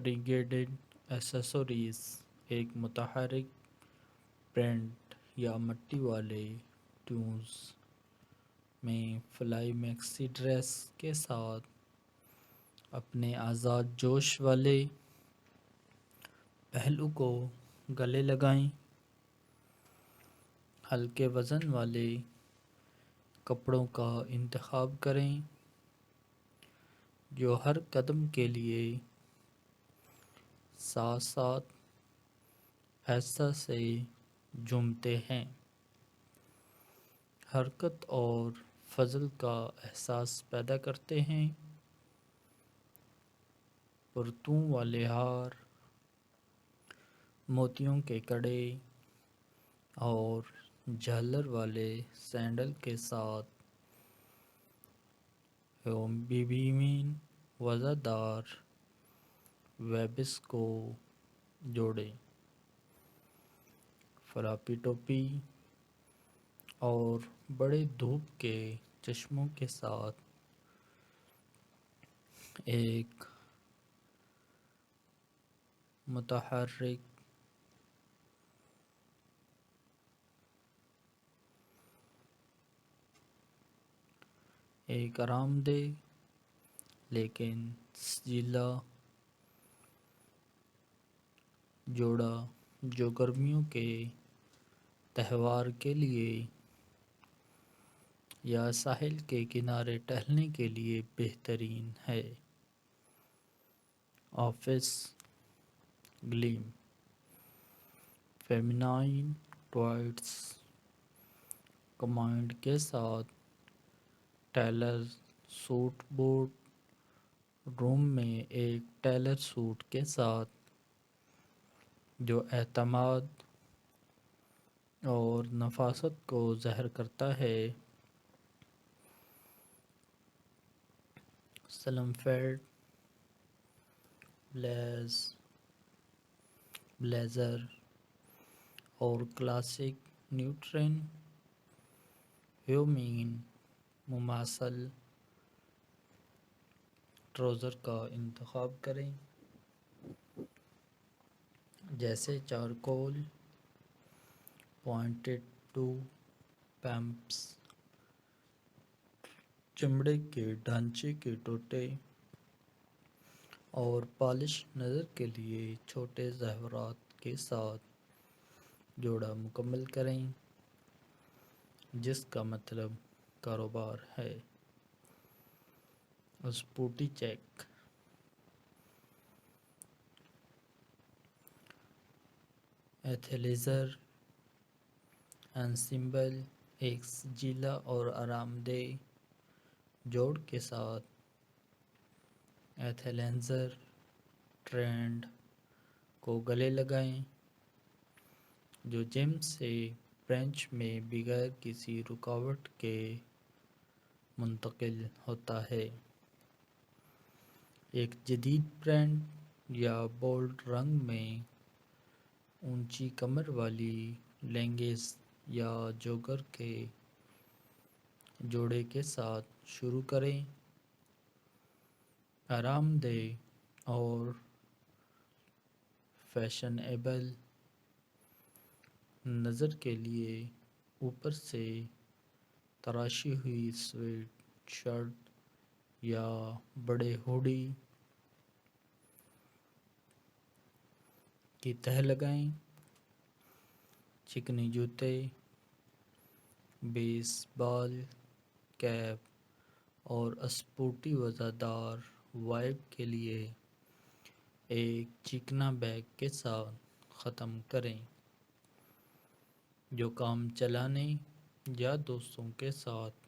فریگیڈڈ ایسیسوریز ایک متحرک پرنٹ یا مٹی والے ٹیونز میں فلائی میکسی ڈریس کے ساتھ اپنے آزاد جوش والے پہلو کو گلے لگائیں۔ ہلکے وزن والے کپڑوں کا انتخاب کریں جو ہر قدم کے لیے ساتھ ساتھ ایسا سے جھومتے ہیں، حرکت اور فضل کا احساس پیدا کرتے ہیں۔ پرتوں والے ہار، موتیوں کے کڑے اور جھالر والے سینڈل کے ساتھ بیبیین وزردار ویبس کو جوڑیں۔ فلاپی ٹوپی اور بڑے دھوپ کے چشموں کے ساتھ ایک متحرک ایک آرام دہ لیکن سجیلا جوڑا جو گرمیوں کے تہوار کے لیے یا ساحل کے کنارے ٹہلنے کے لیے بہترین ہے۔ آفس گلیم، فیمینائن ٹوائٹس کمانڈ کے ساتھ ٹیلر سوٹ بورڈ روم میں ایک ٹیلر سوٹ کے ساتھ جو اعتماد اور نفاست کو ظاہر کرتا ہے۔ سلم فیٹ بلیزر اور کلاسک نیوٹرن ہیومین مماثل ٹراؤزر کا انتخاب کریں جیسے چارکول پوائنٹڈ ٹو پمپس، چمڑے کے ڈھانچے کے ٹوٹے اور پالش نظر کے لیے چھوٹے زیورات کے ساتھ جوڑا مکمل کریں جس کا مطلب کاروبار ہے۔ اسپوٹی چیک، ایتھلیزر انسمبل ایک سجیلا اور آرام دہ جوڑ کے ساتھ ایتھلیزر ٹرینڈ کو گلے لگائیں جو جم سے برنچ میں بغیر کسی رکاوٹ کے منتقل ہوتا ہے۔ ایک جدید پرنٹ یا بولڈ رنگ میں اونچی کمر والی لیگنگز یا جوگر کے جوڑے کے ساتھ شروع کریں۔ آرام دہ اور فیشنیبل نظر کے لیے اوپر سے تراشی ہوئی سویٹ شرٹ یا بڑے ہوڈی کی تہ لگائیں۔ چکنی جوتے، بیس بال کیپ اور اسپورٹی وزردار وائب کے لیے ایک چکنا بیگ کے ساتھ ختم کریں جو کام چلانے یا دوستوں کے ساتھ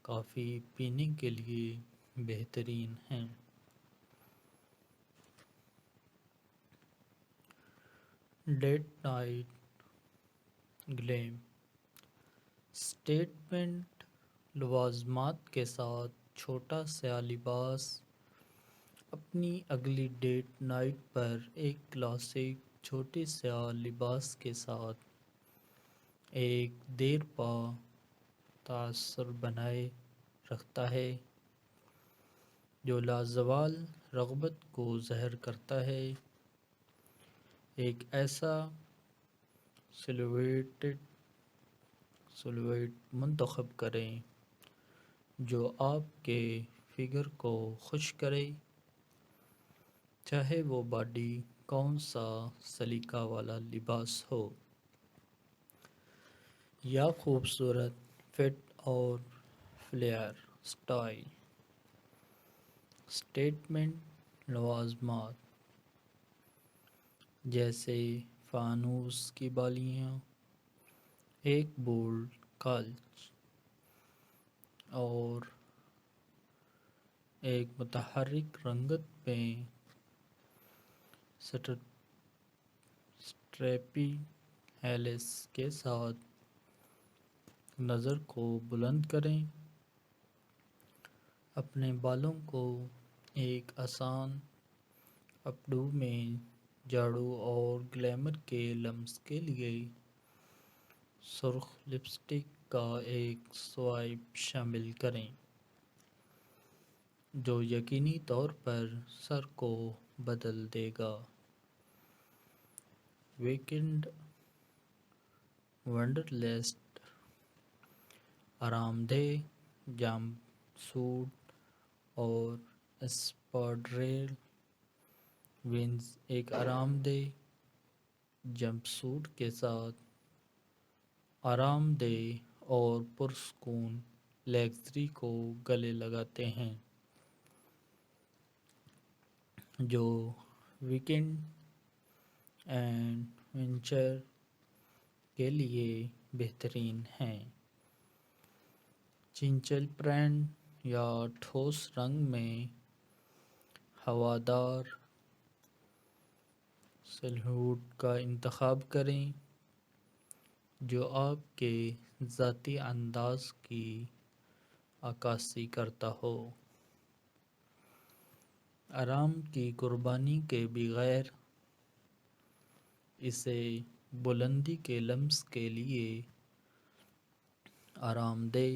کافی پینے کے لیے بہترین ہے۔ ڈیٹ نائٹ گلیم، سٹیٹمنٹ لوازمات کے ساتھ چھوٹا سیاہ لباس اپنی اگلی ڈیٹ نائٹ پر ایک کلاسک چھوٹے سیاہ لباس کے ساتھ ایک دیرپا تاثر بنائے رکھتا ہے۔ جو لازوال رغبت کو ظاہر کرتا ہے، ایک ایسا سلویٹ منتخب کریں جو آپ کے فگر کو خوش کرے، چاہے وہ باڈی کون سا سلیقہ والا لباس ہو یا خوبصورت فٹ اور فلیئر سٹائل۔ سٹیٹمنٹ لوازمات جیسے فانوس کی بالیاں، ایک بولڈ کالچ اور ایک متحرک رنگت میں سٹریپی ہیلس کے ساتھ نظر کو بلند کریں۔ اپنے بالوں کو ایک آسان اپ ڈو میں جھاڑو اور گلیمر کے لمس کے لیے سرخ لپسٹک کا ایک سوائپ شامل کریں جو یقینی طور پر سر کو بدل دے گا۔ ویکنڈ ونڈرلسٹ آرام دہ جمپ سوٹ اور اسپاڈریل ونز ایک آرام دہ جمپ سوٹ کے ساتھ آرام دہ اور پرسکون لگژری کو گلے لگاتے ہیں جو ویکنڈ ایڈونچر کے لیے بہترین ہیں۔ چنچل پرنٹ یا ٹھوس رنگ میں ہوادار سلہوٹ کا انتخاب کریں جو آپ کے ذاتی انداز کی عکاسی کرتا ہو۔ آرام کی قربانی کے بغیر اسے بلندی کے لمس کے لیے آرام دہ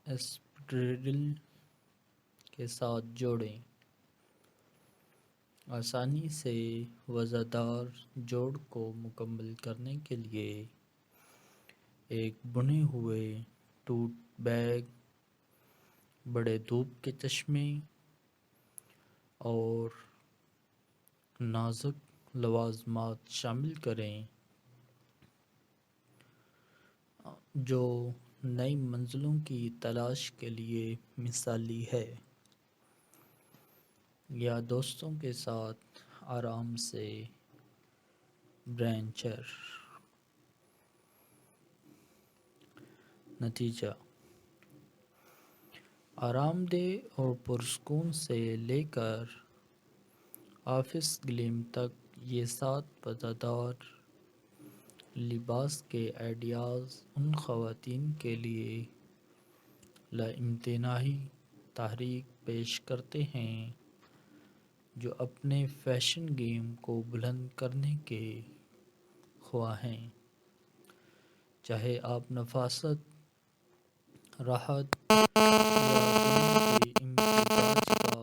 اسپیڈریل کے ساتھ جوڑیں۔ آسانی سے وزن دار جوڑ کو مکمل کرنے کے لیے ایک بنے ہوئے ٹوٹ بیگ، بڑے دھوپ کے چشمے اور نازک لوازمات شامل کریں جو نئی منزلوں کی تلاش کے لیے مثالی ہے، یا دوستوں کے ساتھ آرام سے برنچر۔ نتیجہ: آرام دہ اور پرسکون سے لے کر آفس گلیم تک یہ 7 مزیدار لباس کے آئیڈیاز ان خواتین کے لیے لامتناہی تحریک پیش کرتے ہیں جو اپنے فیشن گیم کو بلند کرنے کے خواہاں ہیں، چاہے آپ نفاست، راحت یا دنیا کے امتزاج کا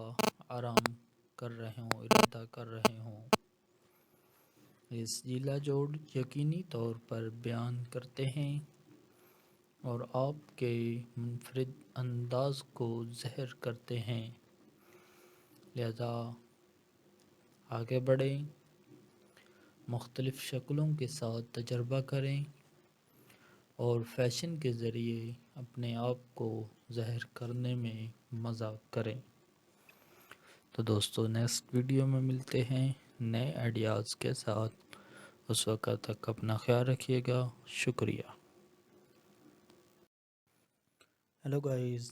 ارادہ کر رہے ہوں۔ یہ ضلع جوڑ یقینی طور پر بیان کرتے ہیں اور آپ کے منفرد انداز کو ظاہر کرتے ہیں، لہذا آگے بڑھیں، مختلف شکلوں کے ساتھ تجربہ کریں اور فیشن کے ذریعے اپنے آپ کو ظاہر کرنے میں مزہ کریں۔ تو دوستو، نیکسٹ ویڈیو میں ملتے ہیں نئے آئیڈیاز کے ساتھ۔ اس وقت تک اپنا خیال رکھیے گا۔ شکریہ۔ Hello guys,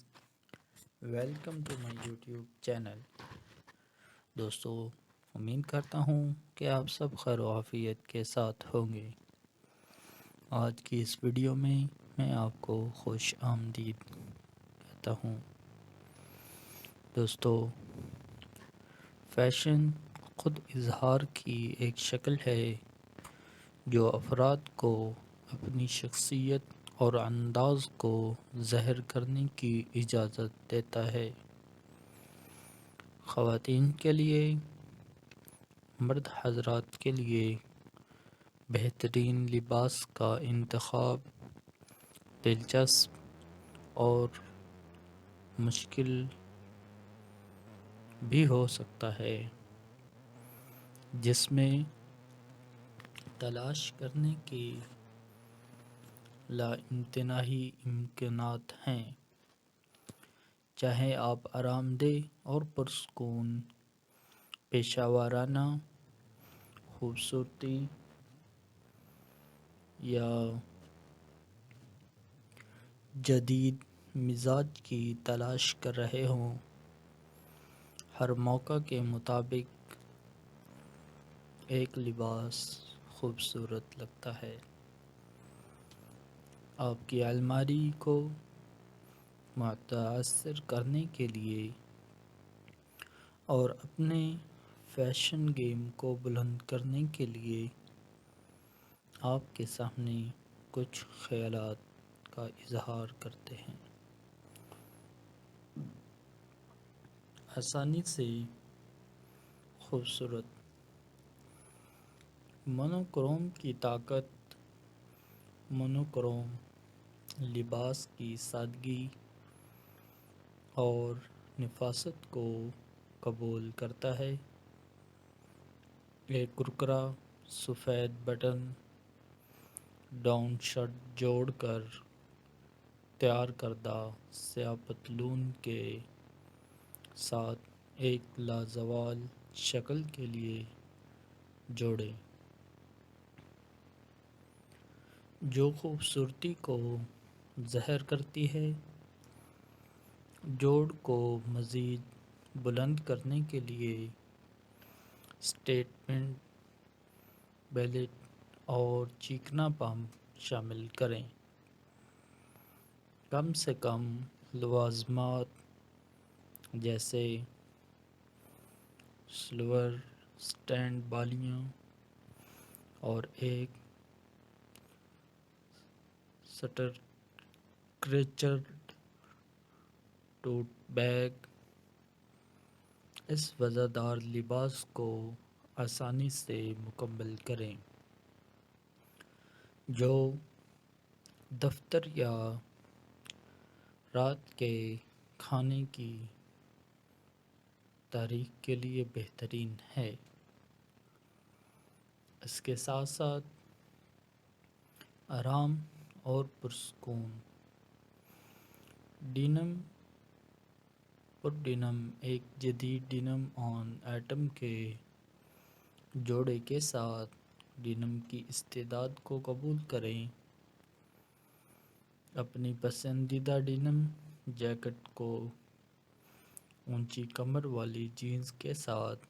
welcome to my YouTube channel. دوستو، امید کرتا ہوں کہ آپ سب خیر و عافیت کے ساتھ ہوں گے۔ آج کی اس ویڈیو میں آپ کو خوش آمدید کہتا ہوں۔ دوستو، فیشن خود اظہار کی ایک شکل ہے جو افراد کو اپنی شخصیت اور انداز کو ظاہر کرنے کی اجازت دیتا ہے۔ خواتین کے لیے، مرد حضرات کے لیے بہترین لباس کا انتخاب دلچسپ اور مشکل بھی ہو سکتا ہے، جس میں تلاش کرنے کے لامتناہی امکانات ہیں۔ چاہے آپ آرام دہ اور پرسکون پیشہ ورانہ خوبصورتی یا جدید مزاج کی تلاش کر رہے ہوں، ہر موقع کے مطابق ایک لباس خوبصورت لگتا ہے۔ آپ کی الماری کو متاثر کرنے کے لیے اور اپنے فیشن گیم کو بلند کرنے کے لیے آپ کے سامنے کچھ خیالات کا اظہار کرتے ہیں۔ آسانی سے خوبصورت مونوکروم کی طاقت۔ مونوکروم لباس کی سادگی اور نفاست کو قبول کرتا ہے۔ ایک کرکرا سفید بٹن ڈاؤن شرٹ جوڑ کر تیار کردہ سیاہ پتلون کے ساتھ ایک لازوال شکل کے لیے جوڑیں، جو خوبصورتی کو ظاہر کرتی ہے۔ جوڑ کو مزید بلند کرنے کے لیے اسٹیٹمنٹ بیلٹ اور چیکنا پمپ شامل کریں۔ کم سے کم لوازمات جیسے سلور سٹینڈ بالیاں اور ایک سٹرکچرڈ ٹوٹ بیگ اس وزردار لباس کو آسانی سے مکمل کریں، جو دفتر یا رات کے کھانے کی تاریخ کے لیے بہترین ہے۔ اس کے ساتھ ساتھ آرام اور پرسکون ڈینم پر ڈینم ایک جدید ڈینم آن ایٹم کے جوڑے کے ساتھ ڈینم کی استعداد کو قبول کریں۔ اپنی پسندیدہ ڈینم جیکٹ کو اونچی کمر والی جینز کے ساتھ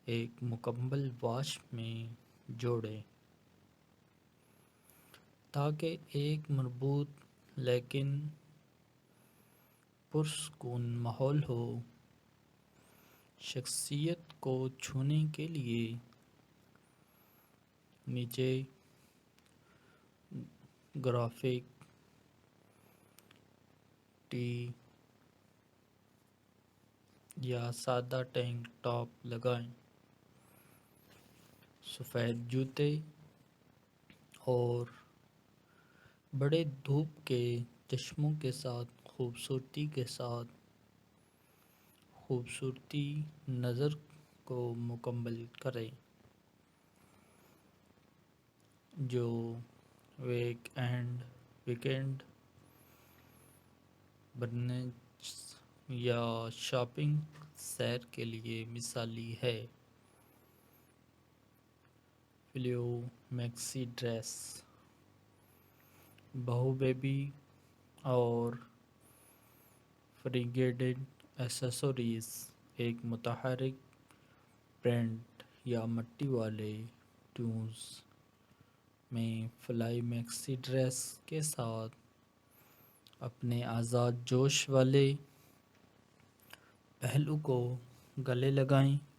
ایک مکمل واش میں جوڑیں تاکہ ایک مربوط لیکن پرسکون ماحول ہو۔ شخصیت کو چھونے کے لیے نیچے گرافک ٹی یا سادہ ٹینک ٹاپ لگائیں۔ سفید جوتے اور بڑے دھوپ کے چشموں کے ساتھ خوبصورتی کے ساتھ خوبصورتی نظر کو مکمل کریں، جو ویکینڈ برنچ یا شاپنگ سیر کے لیے مثالی ہے۔ فلیو میکسی ڈریس بہو بیبی اور فریگیڈڈ ایکسیسریز ایک متحرک پرنٹ یا مٹی والے ٹونز میں فلائی میکسی ڈریس کے ساتھ اپنے آزاد جوش والے پہلو کو گلے لگائیں۔